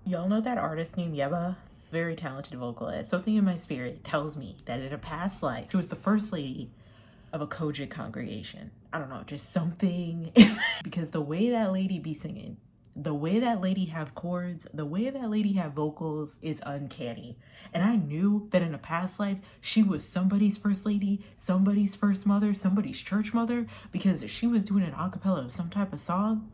Y'all know that artist named Yeba? Very talented vocalist. Something in my spirit tells me that in a past life, she was the first lady of a Kojic congregation. I don't know, just something. Because the way that lady be singing, the way that lady have chords, the way that lady have vocals is uncanny. And I knew that in a past life, she was somebody's first lady, somebody's first mother, somebody's church mother, because she was doing an acapella of some type of song.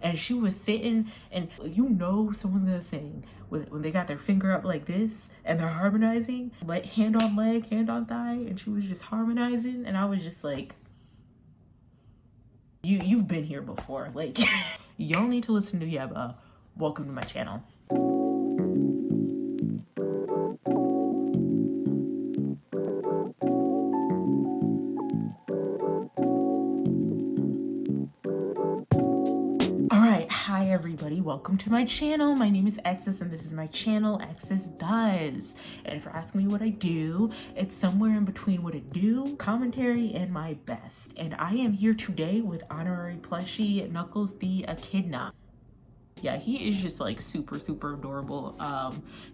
And she was sitting, and you know someone's gonna sing when they got their finger up like this and they're harmonizing, like hand on leg, hand on thigh, and she was just harmonizing, and I was just like, you've been here before. Like, y'all need to listen to Yeba. Welcome to my channel. Alright, hi everybody, welcome to my channel. My name is Exis and this is my channel, Exis Does. And if you're asking me what I do, it's somewhere in between what I do, commentary, and my best. And I am here today with honorary plushie Knuckles the Echidna. Yeah, he is just like super adorable.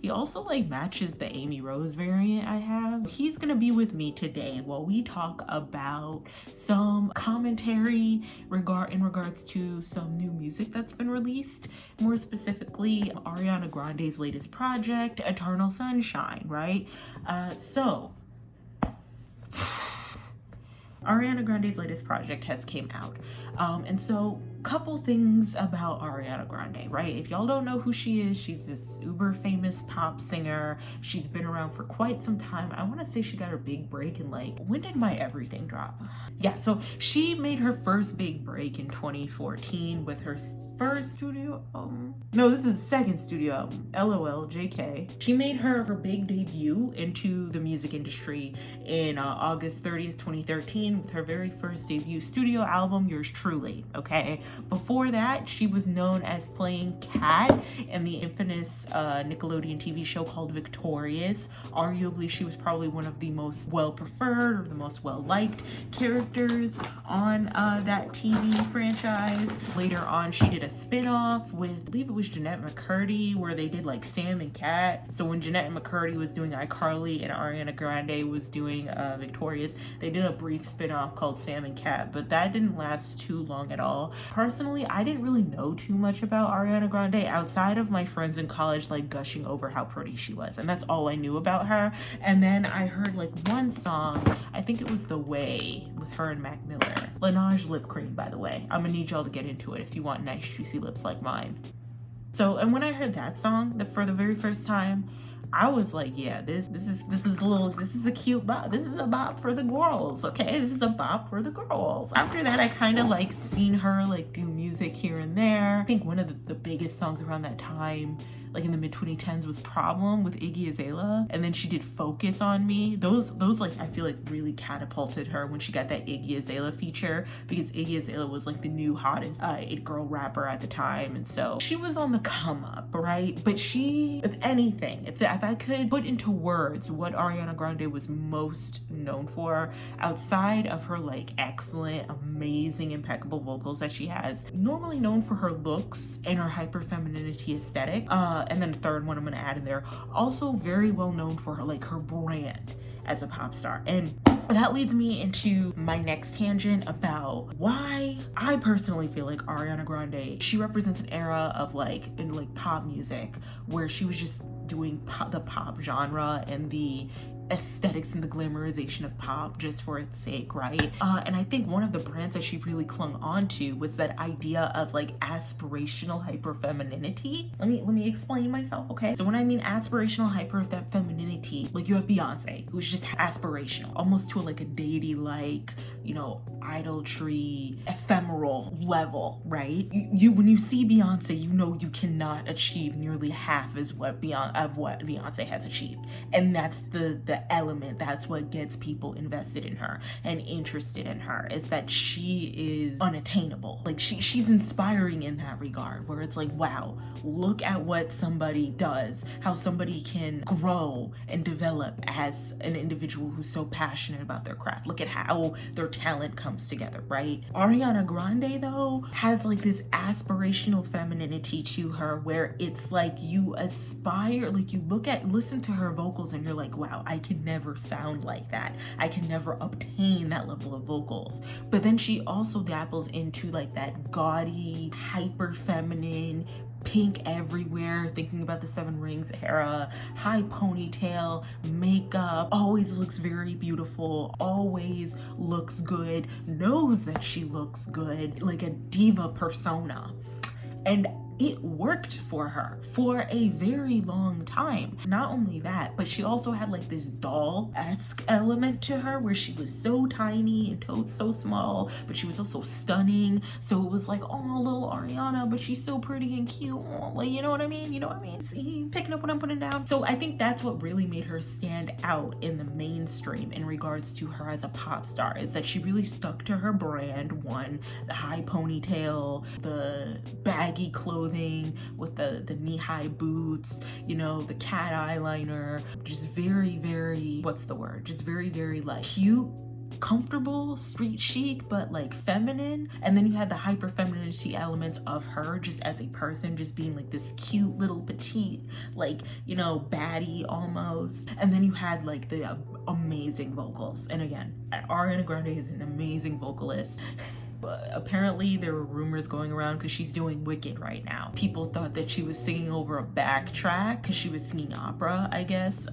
He also like matches the Amy Rose variant I have. He's gonna be with me today while we talk about some commentary in regards to some new music that's been released. More specifically, Ariana Grande's latest project, Eternal Sunshine, right? Ariana Grande's latest project has came out. And so couple things about Ariana Grande, right? If y'all don't know who she is, she's this uber famous pop singer. She's been around for quite some time. I want to say she got her big break in like, when did My Everything drop? Yeah, so she made her first big break in 2014 with her first studio album. No, this is the second studio album, LOL, JK. She made her big debut into the music industry in August 30th, 2013 with her very first debut studio album, Yours Truly, okay? Before that, she was known as playing Kat in the infamous Nickelodeon TV show called Victorious. Arguably, she was probably one of the most well-preferred or the most well-liked characters on that TV franchise. Later on, she did a spin-off with, I believe it was Jeanette McCurdy, where they did like Sam and Kat. So when Jeanette McCurdy was doing iCarly and Ariana Grande was doing Victorious, they did a brief spin-off called Sam and Kat, but that didn't last too long at all. Personally, I didn't really know too much about Ariana Grande outside of my friends in college like gushing over how pretty she was, and that's all I knew about her. And then I heard like one song, I think it was The Way with her and Mac Miller. Laneige lip cream, by the way. I'm gonna need y'all to get into it if you want nice juicy lips like mine. So, and when I heard that song for the very first time, I was like, yeah, this is a cute bop. This is a bop for the girls, okay? This is a bop for the girls. After that, I kind of like seen her like do music here and there. I think one of the biggest songs around that time, like in the mid-2010s, was Problem with Iggy Azalea. And then she did Focus on Me. Those like, I feel like really catapulted her when she got that Iggy Azalea feature, because Iggy Azalea was like the new hottest it girl rapper at the time. And so she was on the come up, right? But she, if anything, if I could put into words what Ariana Grande was most known for, outside of her like excellent, amazing, impeccable vocals that she has, normally known for her looks and her hyper femininity aesthetic, and then the third one I'm gonna add in there, also very well known for her like her brand as a pop star. And that leads me into my next tangent about why I personally feel like Ariana Grande, she represents an era of like in like pop music where she was just doing the pop genre and the aesthetics and the glamorization of pop just for its sake, right? And I think one of the brands that she really clung on to was that idea of like aspirational hyper femininity. Let me explain myself, okay? So when I mean aspirational hyper femininity, like you have Beyonce, who's just aspirational, almost to like a deity like, you know, idolatry, ephemeral level, right? You when you see Beyonce, you know you cannot achieve nearly half as what Beyonce has achieved, and that's the element that's what gets people invested in her and interested in her, is that she is unattainable. Like she's inspiring in that regard, where it's like, wow, look at what somebody does, how somebody can grow and develop as an individual who's so passionate about their craft. Look at how their talent comes together, right? Ariana Grande though has like this aspirational femininity to her, where it's like you aspire, like you listen to her vocals and you're like, wow, I can never sound like that. I can never obtain that level of vocals. But then she also dabbles into like that gaudy, hyper feminine, pink everywhere, thinking about the Seven Rings era, high ponytail, makeup, always looks very beautiful, always looks good, knows that she looks good, like a diva persona. And it worked for her for a very long time. Not only that, but she also had like this doll-esque element to her, where she was so tiny and so small, but she was also stunning. So it was like, oh, little Ariana, but she's so pretty and cute. Oh, like, you know what I mean? You know what I mean? See, picking up what I'm putting down. So I think that's what really made her stand out in the mainstream in regards to her as a pop star, is that she really stuck to her brand. One, the high ponytail, the baggy clothes, with the knee-high boots, you know, the cat eyeliner, just very, very, what's the word? Just very, very like cute, comfortable, street chic, but like feminine. And then you had the hyper femininity elements of her just as a person, just being like this cute little petite, like, you know, baddie almost. And then you had like the amazing vocals. And again, Ariana Grande is an amazing vocalist. Apparently there were rumors going around because she's doing Wicked right now. People thought that she was singing over a backtrack because she was singing opera, I guess,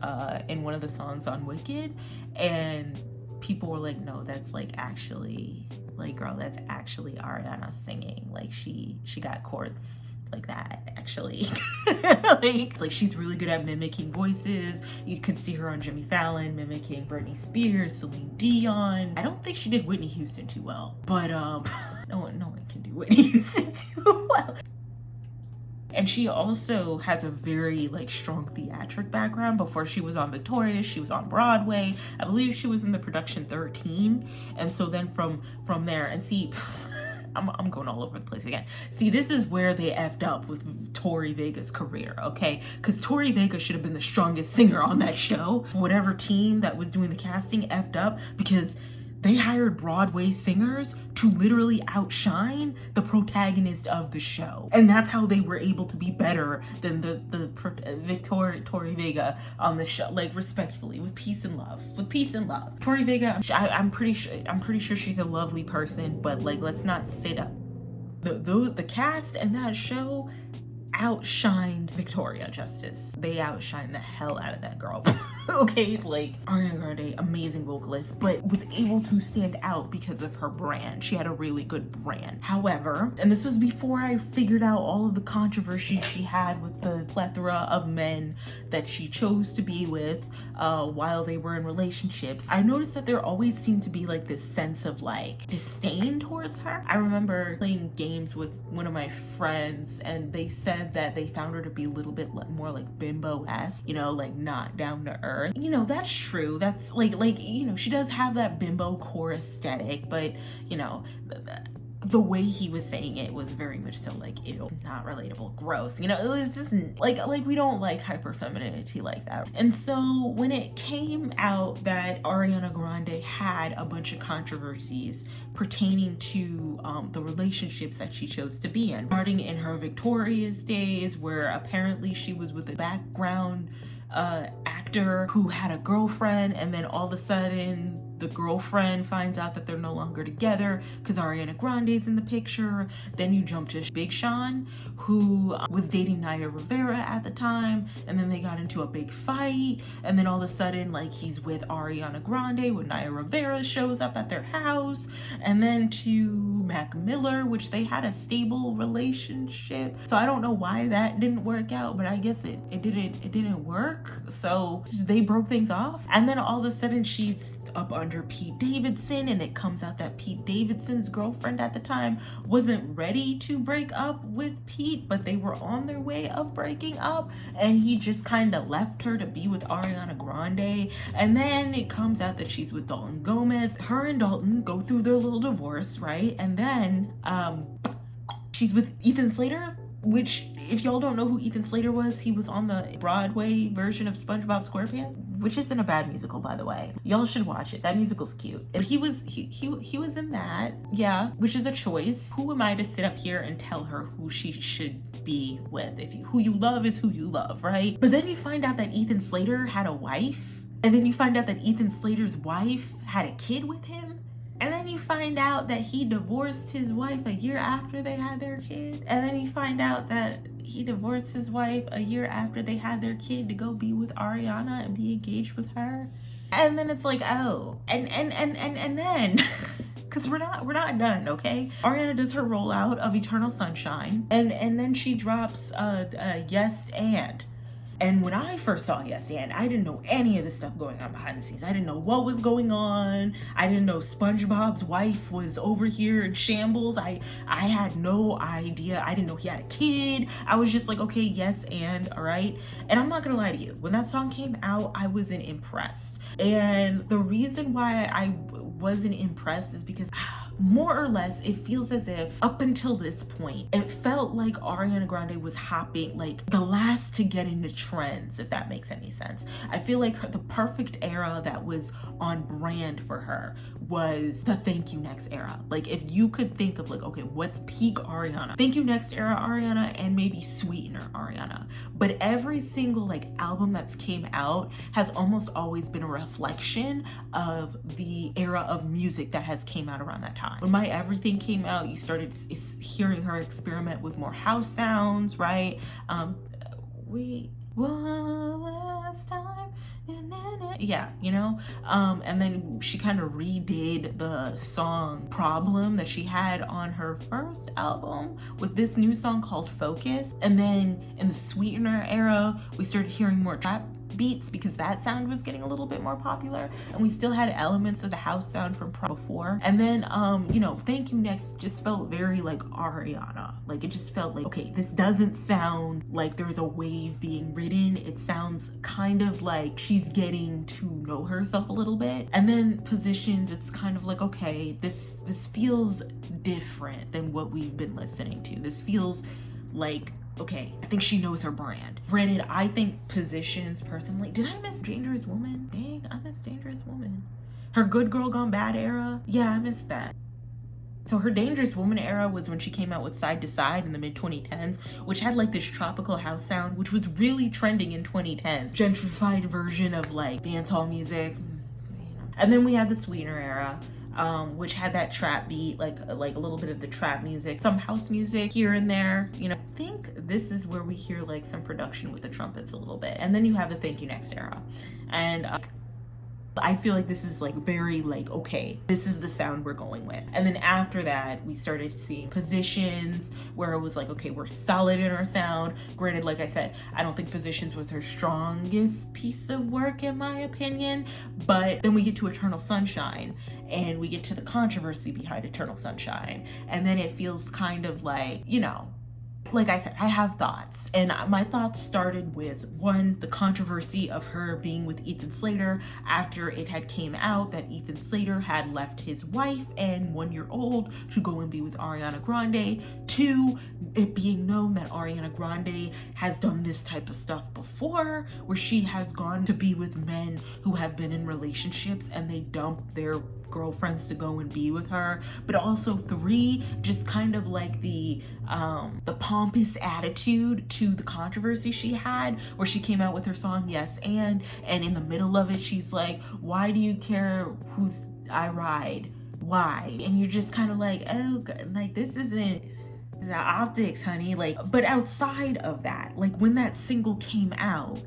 in one of the songs on Wicked. And people were like, no, that's like actually, like, girl, that's actually Ariana singing. Like she got chords like that, actually. Like, it's like she's really good at mimicking voices. You can see her on Jimmy Fallon mimicking Britney Spears, Celine Dion. I don't think she did Whitney Houston too well, but no one can do Whitney Houston too well. And she also has a very like strong theatric background. Before she was on Victorious, she was on Broadway. I believe she was in the production 13. And so then from there, and see, I'm going all over the place again. See, this is where they effed up with Tori Vega's career, okay? Because Tori Vega should have been the strongest singer on that show. Whatever team that was doing the casting effed up, because they hired Broadway singers to literally outshine the protagonist of the show. And that's how they were able to be better than Tori Vega on the show. Like, respectfully, with peace and love. With peace and love. Tori Vega, I'm pretty sure she's a lovely person, but like, let's not sit up. The cast and that show outshined Victoria Justice. They outshined the hell out of that girl. Okay, like, Ariana Grande, amazing vocalist, but was able to stand out because of her brand. She had a really good brand. However, and this was before I figured out all of the controversies she had with the plethora of men that she chose to be with while they were in relationships, I noticed that there always seemed to be like this sense of like disdain towards her. I remember playing games with one of my friends and they said that they found her to be a little bit more like bimbo-esque, you know, like not down to earth. You know, that's true. That's like, you know, she does have that bimbo core aesthetic, but you know, the way he was saying it was very much so like, ew, not relatable, gross. You know, it was just like we don't like hyper femininity like that. And so when it came out that Ariana Grande had a bunch of controversies pertaining to the relationships that she chose to be in, starting in her Victorious days, where apparently she was with a background actor who had a girlfriend, and then all of a sudden the girlfriend finds out that they're no longer together because Ariana Grande's in the picture. Then you jump to Big Sean, who was dating Naya Rivera at the time, and then they got into a big fight, and then all of a sudden like he's with Ariana Grande when Naya Rivera shows up at their house. And then to Mac Miller, which they had a stable relationship, so I don't know why that didn't work out, but I guess it didn't work, so they broke things off. And then all of a sudden she's up under Pete Davidson, and it comes out that Pete Davidson's girlfriend at the time wasn't ready to break up with Pete, but they were on their way of breaking up, and he just kind of left her to be with Ariana Grande. And then it comes out that she's with Dalton Gomez. Her and Dalton go through their little divorce, right? And then she's with Ethan Slater, which, if y'all don't know who Ethan Slater was, he was on the Broadway version of SpongeBob SquarePants, which isn't a bad musical, by the way. Y'all should watch it. That musical's cute. And he was in that, yeah, which is a choice. Who am I to sit up here and tell her who she should be with? Who you love is who you love, right? But then you find out that Ethan Slater had a wife, and then you find out that Ethan Slater's wife had a kid with him. And then you find out that he divorced his wife a year after they had their kid. And then you find out that he divorced his wife a year after they had their kid to go be with Ariana and be engaged with her. And then it's like, oh, and then, because we're not done, okay? Ariana does her rollout of Eternal Sunshine, and then she drops Yes and. And when I first saw Yes and, I didn't know any of the stuff going on behind the scenes. I didn't know what was going on. I didn't know SpongeBob's wife was over here in shambles. I had no idea. I didn't know he had a kid. I was just like, okay, yes and, all right? And I'm not gonna lie to you. When that song came out, I wasn't impressed. And the reason why I wasn't impressed is because more or less, it feels as if up until this point, it felt like Ariana Grande was hopping, like the last to get into trends, if that makes any sense. I feel like the perfect era that was on brand for her was the Thank You Next era. Like, if you could think of like, okay, what's peak Ariana? Thank You Next era Ariana, and maybe Sweetener Ariana. But every single like album that's came out has almost always been a reflection of the era of music that has came out around that time. When My Everything came out, you started hearing her experiment with more house sounds, right? One last time, yeah, you know? And then she kind of redid the song Problem that she had on her first album with this new song called Focus. And then in the Sweetener era, we started hearing more trap beats because that sound was getting a little bit more popular, and we still had elements of the house sound from before. And then you know, Thank You Next just felt very like Ariana. Like, it just felt like, okay, this doesn't sound like there's a wave being ridden. It sounds kind of like she's getting to know herself a little bit. And then Positions, it's kind of like, okay, this feels different than what we've been listening to. This feels like, okay, I think she knows her brand. Granted, I think Positions personally, did I miss Dangerous Woman? Dang, I missed Dangerous Woman. Her Good Girl Gone Bad era, yeah, I missed that. So her Dangerous Woman era was when she came out with Side to Side in the mid 2010s, which had like this tropical house sound, which was really trending in 2010s. Gentrified version of like dancehall music, you know. And then we had the Sweetener era, which had that trap beat, like a little bit of the trap music, some house music here and there, you know. I think this is where we hear like some production with the trumpets a little bit. And then you have the Thank You Next era. And I feel like this is like very like, okay, this is the sound we're going with. And then after that, we started seeing Positions, where it was like, okay, we're solid in our sound. Granted, like I said, I don't think Positions was her strongest piece of work in my opinion, but then we get to Eternal Sunshine, and we get to the controversy behind Eternal Sunshine, and then it feels kind of like, you know, like I said, I have thoughts, and my thoughts started with, one, the controversy of her being with Ethan Slater after it had came out that Ethan Slater had left his wife and 1-year-old to go and be with Ariana Grande. Two, it being known that Ariana Grande has done this type of stuff before, where she has gone to be with men who have been in relationships and they dump their girlfriends to go and be with her. But also three, just kind of like the pompous attitude to the controversy she had, where she came out with her song Yes and in the middle of it she's like, why do you care who's I ride? Why? And you're just kind of like, oh God, like this isn't the optics, honey. Like, but outside of that, like when that single came out,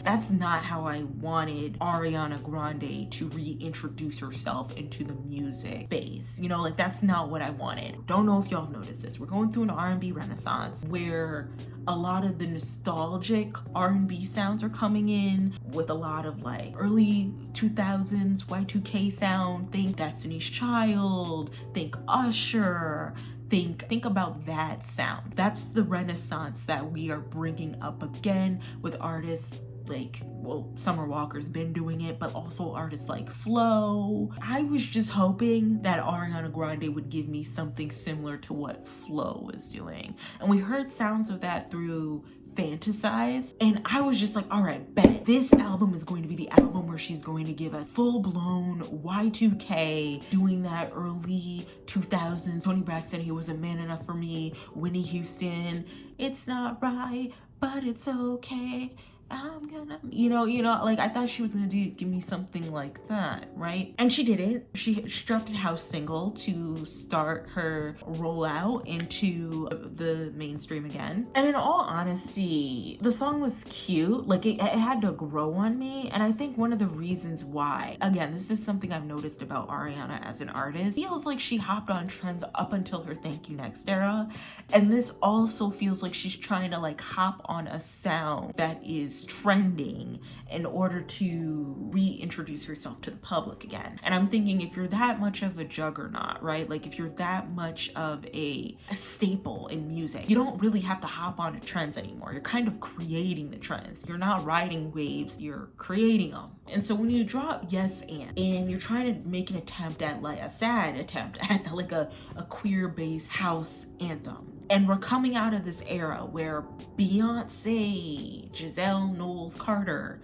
That's not how I wanted Ariana Grande to reintroduce herself into the music space. You know, like that's not what I wanted. Don't know if y'all noticed this. We're going through an R&B renaissance where a lot of the nostalgic R&B sounds are coming in with a lot of like early 2000s Y2K sound. Think Destiny's Child, think Usher, think about that sound. That's the renaissance that we are bringing up again with artists like, well, Summer Walker's been doing it, but also artists like Flo. I was just hoping that Ariana Grande would give me something similar to what Flo was doing. And we heard sounds of that through Fantasize, and I was just like, all right, bet this album is going to be the album where she's going to give us full-blown Y2K, doing that early 2000s. Tony Braxton, He Was a Man Enough for Me, Whitney Houston, It's Not Right, but It's Okay, I'm gonna, you know, like I thought she was gonna give me something like that, right? And she didn't. She dropped a house single to start her rollout into the mainstream again. And in all honesty, the song was cute. Like it had to grow on me. And I think one of the reasons why, again, this is something I've noticed about Ariana as an artist, feels like she hopped on trends up until her Thank You Next era. And this also feels like she's trying to like hop on a sound that is trending in order to reintroduce herself to the public again. And I'm thinking, if you're that much of a juggernaut, right? Like if you're that much of a staple in music, you don't really have to hop on to trends anymore. You're kind of creating the trends. You're not riding waves, you're creating them. And so when you drop Yes and you're trying to make an attempt at like a sad attempt at like a queer-based house anthem, and we're coming out of this era where Beyonce, Giselle Knowles-Carter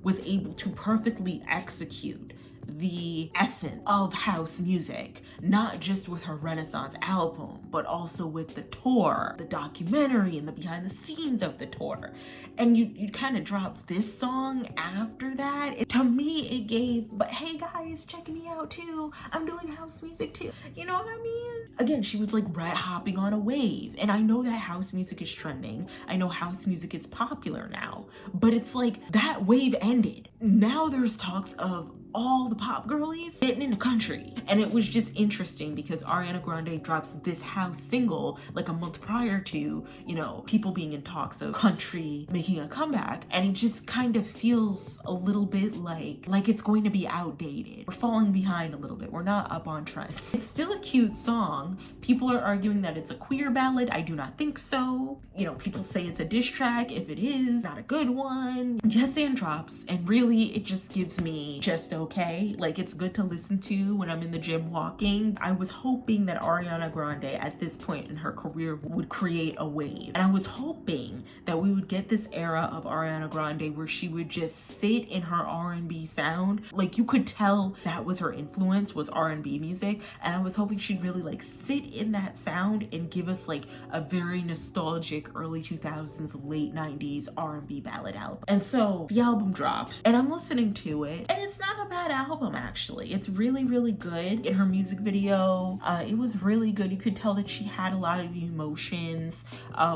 was able to perfectly execute the essence of house music, not just with her Renaissance album, but also with the tour, the documentary, and the behind the scenes of the tour. And you kind of drop this song after that. To me, it gave, but hey guys, check me out too. I'm doing house music too. You know what I mean? Again, she was like hopping on a wave. And I know that house music is trending. I know house music is popular now, but it's like that wave ended. Now there's talks of all the pop girlies sitting in the country. And it was just interesting because Ariana Grande drops this house single like a month prior to, you know, people being in talks of country making a comeback. And it just kind of feels a little bit like it's going to be outdated. We're falling behind a little bit. We're not up on trends. It's still a cute song. People are arguing that it's a queer ballad. I do not think so. You know, people say it's a diss track. If it is, not a good one. Yes and drops, and really it just gives me just okay. Like it's good to listen to when I'm in the gym walking. I was hoping that Ariana Grande at this point in her career would create a wave. And I was hoping that we would get this era of Ariana Grande where she would just sit in her R&B sound. Like you could tell that was her influence, was R&B music. And I was hoping she'd really like sit in that sound and give us like a very nostalgic early 2000s, late 90s R&B ballad album. And so the album drops and I'm listening to it, and it's not a bad album actually. It's really, really good. In her music video, it was really good. You could tell that she had a lot of emotions,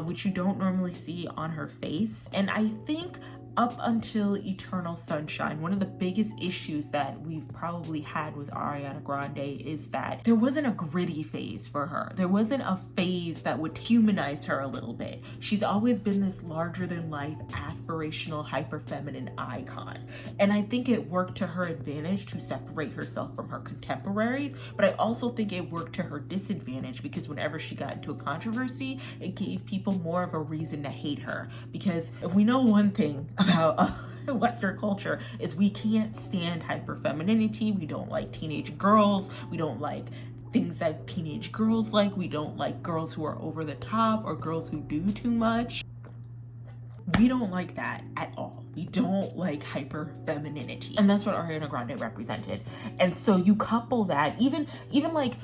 which you don't normally see on her face. And I think up until Eternal Sunshine, one of the biggest issues that we've probably had with Ariana Grande is that there wasn't a gritty phase for her. There wasn't a phase that would humanize her a little bit. She's always been this larger than life, aspirational, hyper feminine icon. And I think it worked to her advantage to separate herself from her contemporaries, but I also think it worked to her disadvantage because whenever she got into a controversy, it gave people more of a reason to hate her. Because if we know one thing about Western culture is we can't stand hyper femininity. We don't like teenage girls. We don't like things that teenage girls like. We don't like girls who are over the top or girls who do too much. We don't like that at all. We don't like hyper femininity. And that's what Ariana Grande represented. And so you couple that, even like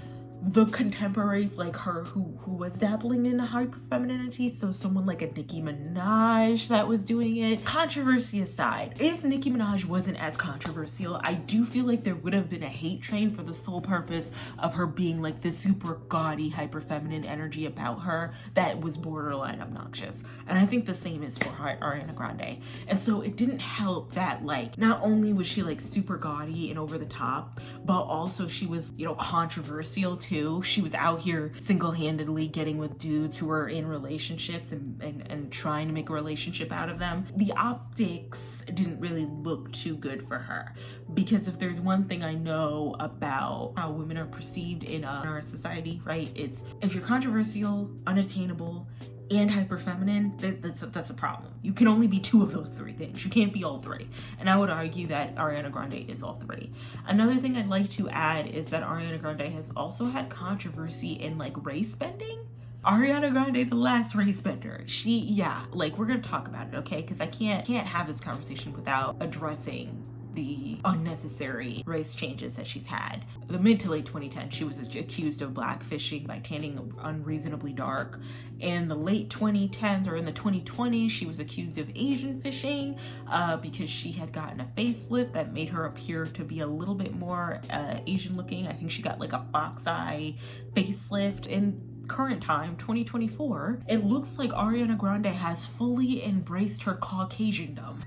the contemporaries like her who was dabbling in hyper femininity. So someone like a Nicki Minaj that was doing it. Controversy aside, if Nicki Minaj wasn't as controversial, I do feel like there would have been a hate train for the sole purpose of her being like this super gaudy hyper feminine energy about her that was borderline obnoxious. And I think the same is for Ariana Grande. And so it didn't help that like not only was she like super gaudy and over the top, but also she was, you know, controversial too. She was out here single-handedly getting with dudes who were in relationships and trying to make a relationship out of them. The optics didn't really look too good for her, because if there's one thing I know about how women are perceived in our society, right, it's if you're controversial, unattainable, and hyper feminine, that's a problem. You can only be two of those three things. You can't be all three. And I would argue that Ariana Grande is all three. Another thing I'd like to add is that Ariana Grande has also had controversy in like race bending. Ariana Grande, the last race bender, like we're gonna talk about it, okay? Because I can't have this conversation without addressing the unnecessary race changes that she's had. The mid to late 2010s, she was accused of blackfishing by tanning unreasonably dark. In the late 2010s or in the 2020s, she was accused of Asian fishing because she had gotten a facelift that made her appear to be a little bit more Asian looking. I think she got like a fox eye facelift. In current time, 2024, it looks like Ariana Grande has fully embraced her Caucasiandom.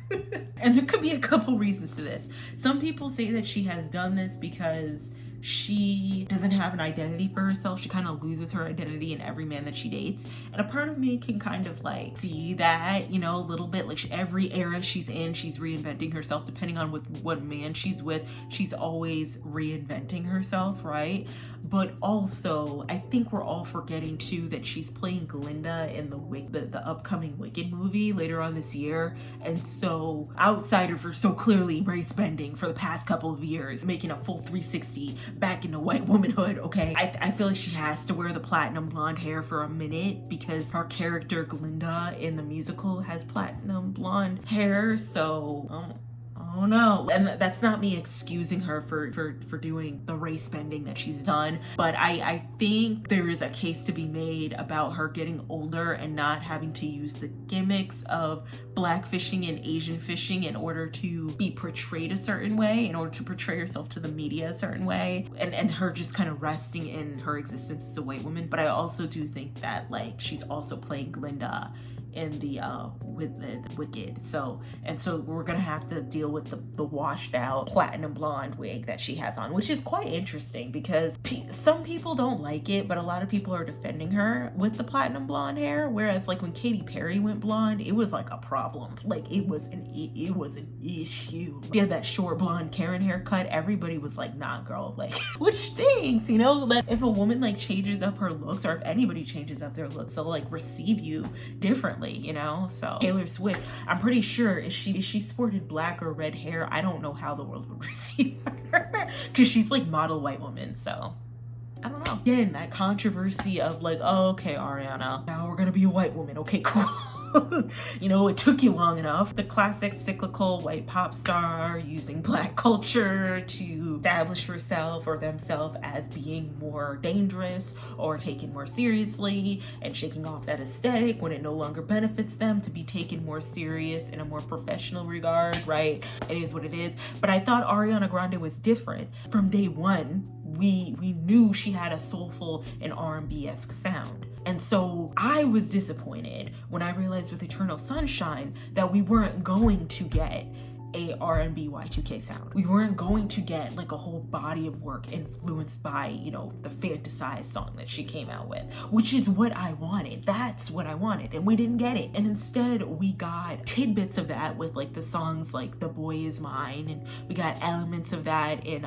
And there could be a couple reasons to this. Some people say that she has done this because she doesn't have an identity for herself. She kind of loses her identity in every man that she dates. And a part of me can kind of like see that, you know, a little bit. Like every era she's in, she's reinventing herself depending on what man she's with. She's always reinventing herself, right? But also, I think we're all forgetting too that she's playing Glinda in the upcoming Wicked movie later on this year. And so outside of her so clearly race bending for the past couple of years, making a full 360 back into white womanhood, okay? I feel like she has to wear the platinum blonde hair for a minute because her character Glinda in the musical has platinum blonde hair. So oh no. And that's not me excusing her for doing the race bending that she's done, but I think there is a case to be made about her getting older and not having to use the gimmicks of black fishing and Asian fishing in order to be portrayed a certain way, in order to portray herself to the media a certain way, and her just kind of resting in her existence as a white woman. But I also do think that like she's also playing Glinda in the with the Wicked, so we're gonna have to deal with the washed out platinum blonde wig that she has on, which is quite interesting because some people don't like it, but a lot of people are defending her with the platinum blonde hair, whereas like when Katy Perry went blonde, it was like a problem. Like it was an issue. She had that short blonde Karen haircut. Everybody was like, nah girl, like which stinks, you know, that if a woman like changes up her looks, or if anybody changes up their looks, they'll like receive you differently, you know? So Taylor Swift, I'm pretty sure if she sported black or red hair, I don't know how the world would receive her because she's like model white woman. So I don't know. Again, that controversy of like, oh, okay, Ariana, now we're gonna be a white woman. Okay, cool. You know, it took you long enough. The classic cyclical white pop star using black culture to establish herself or themselves as being more dangerous or taken more seriously, and shaking off that aesthetic when it no longer benefits them to be taken more serious in a more professional regard, right? It is what it is. But I thought Ariana Grande was different. From day one, we knew she had a soulful and R&B-esque sound. And so I was disappointed when I realized with Eternal Sunshine that we weren't going to get a R&B Y2K sound. We weren't going to get like a whole body of work influenced by, you know, the fantasized song that she came out with, which is what I wanted. That's what I wanted, and we didn't get it. And instead we got tidbits of that with like the songs like The Boy Is Mine, and we got elements of that in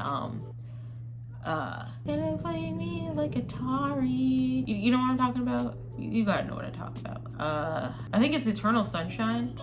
and playing me like Atari. You know what I'm talking about? You gotta know what I'm talking about. I think it's Eternal Sunshine.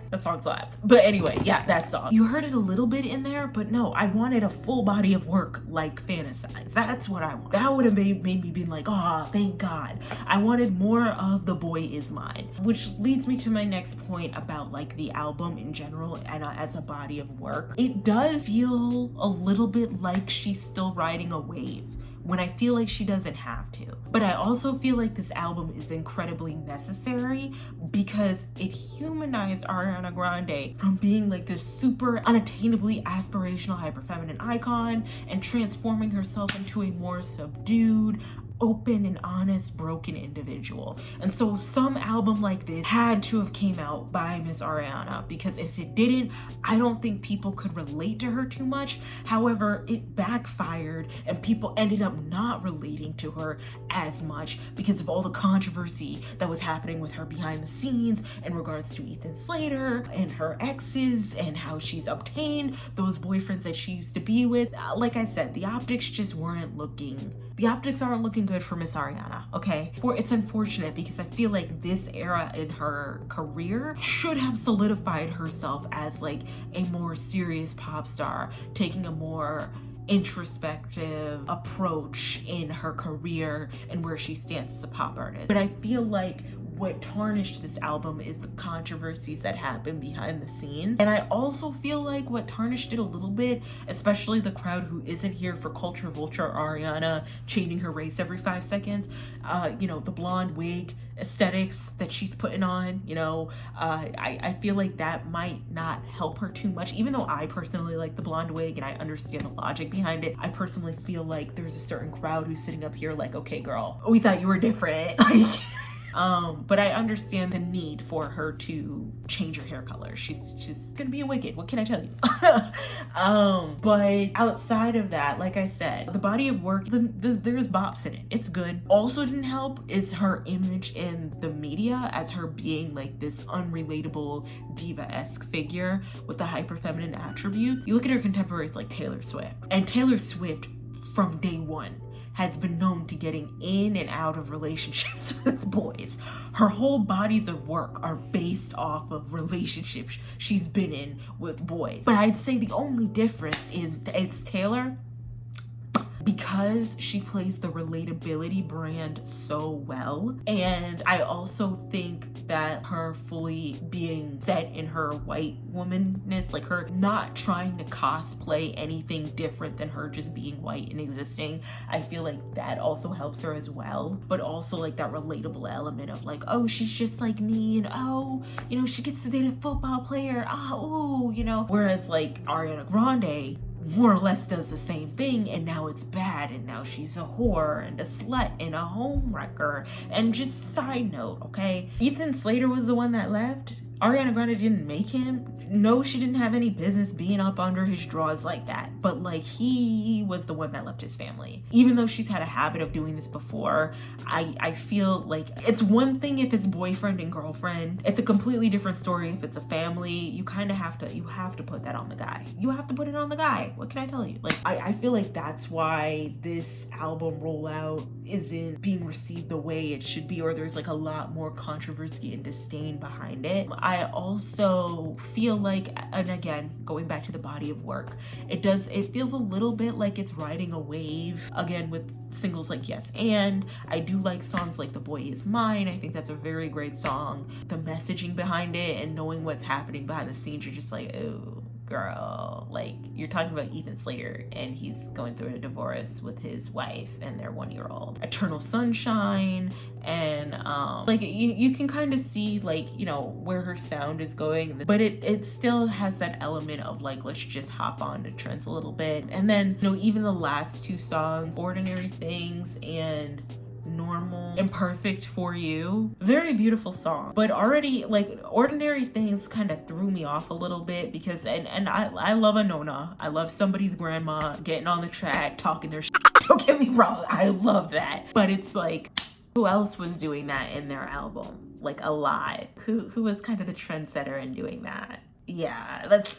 That song slaps. But anyway, yeah, that song. You heard it a little bit in there, but no, I wanted a full body of work like Fantasize. That's what I want. That would have made me be like, oh, thank God. I wanted more of The Boy Is Mine, which leads me to my next point about like the album in general and as a body of work. It does feel a little bit like she's still riding a wave when I feel like she doesn't have to. But I also feel like this album is incredibly necessary because it humanized Ariana Grande from being like this super unattainably aspirational hyperfeminine icon and transforming herself into a more subdued, open and honest, broken individual. And so some album like this had to have came out by Miss Ariana, because if it didn't, I don't think people could relate to her too much. However, it backfired and people ended up not relating to her as much because of all the controversy that was happening with her behind the scenes in regards to Ethan Slater and her exes and how she's obtained those boyfriends that she used to be with. Like I said, the optics aren't looking good for Miss Ariana, okay? It's unfortunate because I feel like this era in her career should have solidified herself as like a more serious pop star, taking a more introspective approach in her career and where she stands as a pop artist. But I feel like what tarnished this album is the controversies that happen behind the scenes. And I also feel like what tarnished it a little bit, especially the crowd who isn't here for culture vulture Ariana changing her race every 5 seconds, the blonde wig aesthetics that she's putting on, I feel like that might not help her too much. Even though I personally like the blonde wig and I understand the logic behind it, I personally feel like there's a certain crowd who's sitting up here like, okay girl, we thought you were different. But I understand the need for her to change her hair color. She's gonna be a Wicked. What can I tell you? But outside of that, like I said, the body of work, there's bops in it. It's good. Also didn't help is her image in the media as her being like this unrelatable diva-esque figure with the hyper feminine attributes. You look at her contemporaries like Taylor Swift, and Taylor Swift from day one has been known to getting in and out of relationships with boys. Her whole bodies of work are based off of relationships she's been in with boys. But I'd say the only difference is it's Taylor, because she plays the relatability brand so well. And I also think that her fully being set in her white womanness, like her not trying to cosplay anything different than her just being white and existing, I feel like that also helps her as well. But also like that relatable element of like, oh, she's just like me, and oh, she gets to date a football player, whereas like Ariana Grande more or less does the same thing, and now it's bad, and now she's a whore and a slut and a homewrecker. And just side note, okay, Ethan Slater was the one that left. Ariana Grande didn't make him. No, she didn't have any business being up under his drawers like that, but like he was the one that left his family. Even though she's had a habit of doing this before, I feel like it's one thing if it's boyfriend and girlfriend. It's a completely different story if it's a family. You kind of have to put that on the guy. You have to put it on the guy. What can I tell you? Like I feel like that's why this album rollout isn't being received the way it should be, or there's like a lot more controversy and disdain behind it. I also feel like, and again, going back to the body of work, it feels a little bit like it's riding a wave, again, with singles like Yes and. I do like songs like The Boy Is Mine. I think that's a very great song. The messaging behind it and knowing what's happening behind the scenes, you're just like, oh girl, like you're talking about Ethan Slater and he's going through a divorce with his wife and their 1-year-old. Eternal Sunshine, and like you can kind of see like where her sound is going, but it still has that element of like, let's just hop on to trends a little bit. And then even the last 2 songs, Ordinary Things and Normal, Imperfect for You, very beautiful song, but already like Ordinary Things kind of threw me off a little bit because and I love a Nona. I love somebody's grandma getting on the track talking their shit. Don't get me wrong, I love that, but it's like, who else was doing that in their album? Like a lot. Who was kind of the trendsetter in doing that? yeah, that's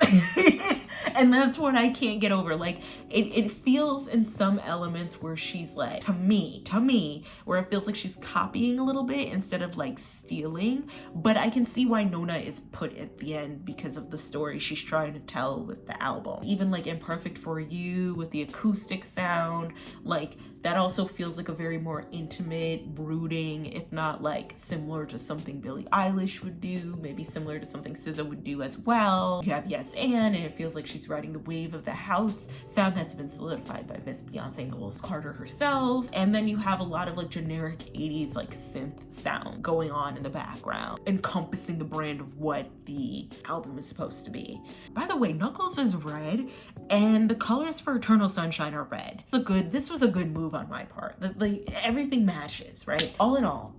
and that's what I can't get over. Like it feels in some elements where she's like, to me, where it feels like she's copying a little bit instead of like stealing. But I can see why Nona is put at the end because of the story she's trying to tell with the album. Even like Imperfect for You with the acoustic sound, like that also feels like a very more intimate, brooding, if not like similar to something Billie Eilish would do, maybe similar to something SZA would do as well. You have Yes and it feels like she's riding the wave of the house sound that's been solidified by Miss Beyonce Knowles Carter herself. And then you have a lot of like generic 80s like synth sound going on in the background, encompassing the brand of what the album is supposed to be. By the way, Knuckles is red and the colors for Eternal Sunshine are red. This was a good move on my part. Like everything matches, right? All in all,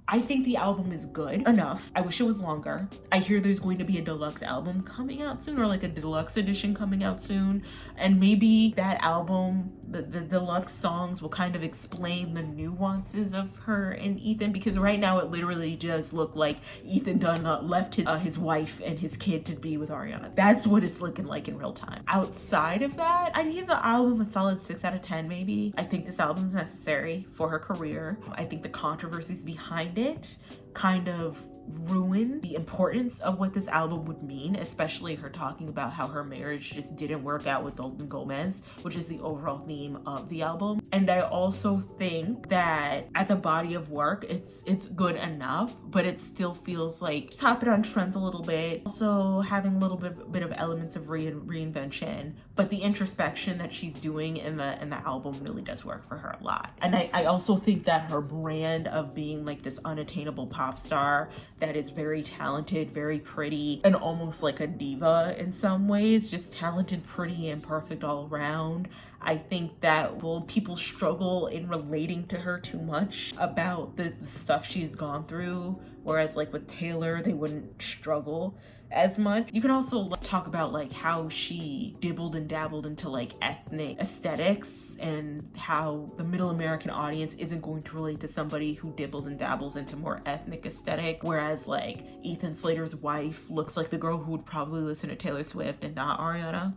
I think the album is good enough. I wish it was longer. I hear there's going to be a deluxe album coming out soon, or like a deluxe edition coming out soon. And maybe that album, the deluxe songs will kind of explain the nuances of her and Ethan, because right now it literally just looked like Ethan Dunn left his wife and his kid to be with Ariana. That's what it's looking like in real time. Outside of that, I'd give the album a solid 6 out of 10 maybe. I think this album is necessary for her career. I think the controversies behind it kind of ruin the importance of what this album would mean, especially her talking about how her marriage just didn't work out with Dalton Gomez, which is the overall theme of the album. And I also think that as a body of work, it's good enough, but it still feels like top it on trends a little bit, also having a little bit of elements of reinvention, but the introspection that she's doing in the album really does work for her a lot. And I also think that her brand of being like this unattainable pop star that is very talented, very pretty, and almost like a diva in some ways, just talented, pretty, and perfect all around. I think that people struggle in relating to her too much about the stuff she's gone through, whereas like with Taylor, they wouldn't struggle as much. You can also talk about like how she dibbled and dabbled into like ethnic aesthetics and how the middle American audience isn't going to relate to somebody who dibbles and dabbles into more ethnic aesthetic, whereas like Ethan Slater's wife looks like the girl who would probably listen to Taylor Swift and not Ariana.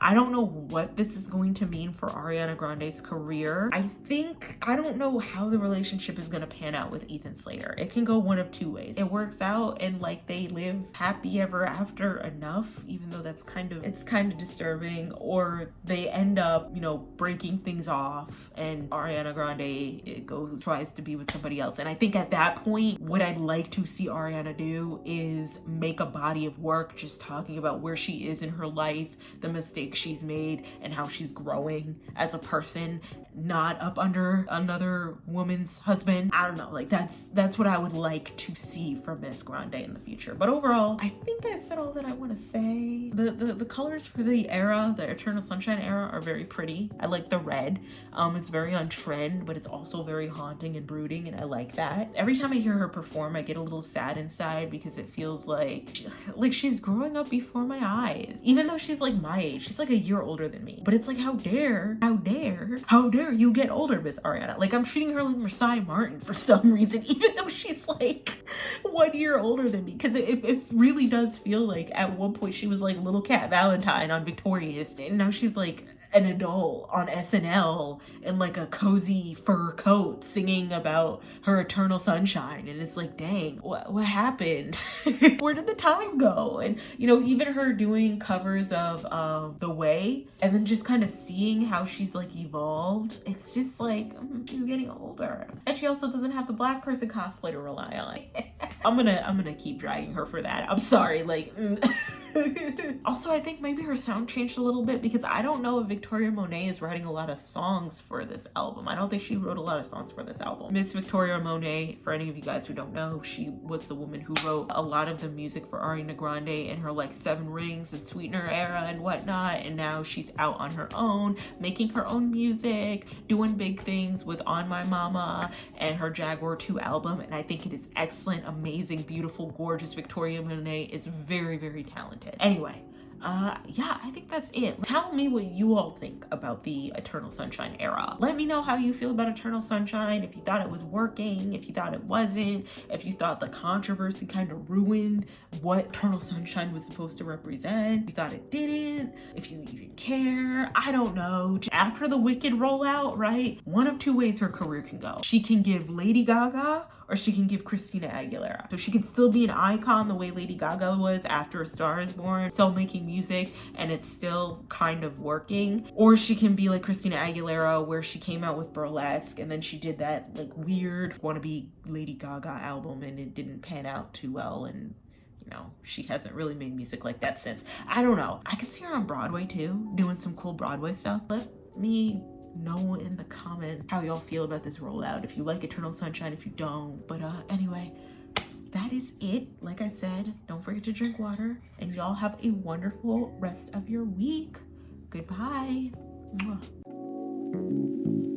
I don't know what this is going to mean for Ariana Grande's career. I don't know how the relationship is going to pan out with Ethan Slater. It can go one of two ways. It works out and like they live happy ever after enough, even though it's kind of disturbing, or they end up, breaking things off and Ariana Grande tries to be with somebody else. And I think at that point, what I'd like to see Ariana do is make a body of work just talking about where she is in her life, the mistakes she's made, and how she's growing as a person, not up under another woman's husband. I don't know, like that's what I would like to see from Miss Grande in the future. But overall, I think I've said all that I want to say. The colors for the Eternal Sunshine era are very pretty. I like the red. It's very on trend, but it's also very haunting and brooding, and I like that. Every time I hear her perform, I get a little sad inside because it feels like she's growing up before my eyes. Even though she's like my age, she's like a year older than me. But it's like, how dare you get older, Miss Ariana? Like, I'm treating her like Messiah Martin for some reason, even though she's like 1 year older than me. Because it really does feel like at one point she was like little Cat Valentine on Victorious, and now she's like an adult on SNL in like a cozy fur coat singing about her eternal sunshine. And it's like, dang, what happened? Where did the time go? And even her doing covers of The Way, and then just kind of seeing how she's like evolved, it's just like she's getting older. And she also doesn't have the black person cosplay to rely on. I'm gonna keep dragging her for that. I'm sorry, Also, I think maybe her sound changed a little bit, because I don't know if Victoria Monet is writing a lot of songs for this album. I don't think she wrote a lot of songs for this album. Miss Victoria Monet, for any of you guys who don't know, she was the woman who wrote a lot of the music for Ariana Grande in her like Seven Rings and Sweetener era and whatnot, and now she's out on her own, making her own music, doing big things with On My Mama and her Jaguar 2 album, and I think it is excellent, amazing, beautiful, gorgeous. Victoria Monet is very, very talented. Anyway, Yeah, I think that's it. Tell me what you all think about the Eternal Sunshine era. Let me know how you feel about Eternal Sunshine, if you thought it was working, if you thought it wasn't, if you thought the controversy kind of ruined what Eternal Sunshine was supposed to represent, if you thought it didn't, if you even care. I don't know. After the Wicked rollout, right? One of two ways her career can go. She can give Lady Gaga, or she can give Christina Aguilera. So she can still be an icon the way Lady Gaga was after A Star Is Born, still making music and it's still kind of working. Or she can be like Christina Aguilera, where she came out with Burlesque and then she did that like weird wannabe Lady Gaga album and it didn't pan out too well, and you know, she hasn't really made music like that since. I don't know. I could see her on Broadway too, doing some cool Broadway stuff. Let me know in the comments how y'all feel about this rollout, if you like Eternal Sunshine, if you don't. But anyway, that is it. Like I said, don't forget to drink water, and y'all have a wonderful rest of your week. Goodbye. Mwah.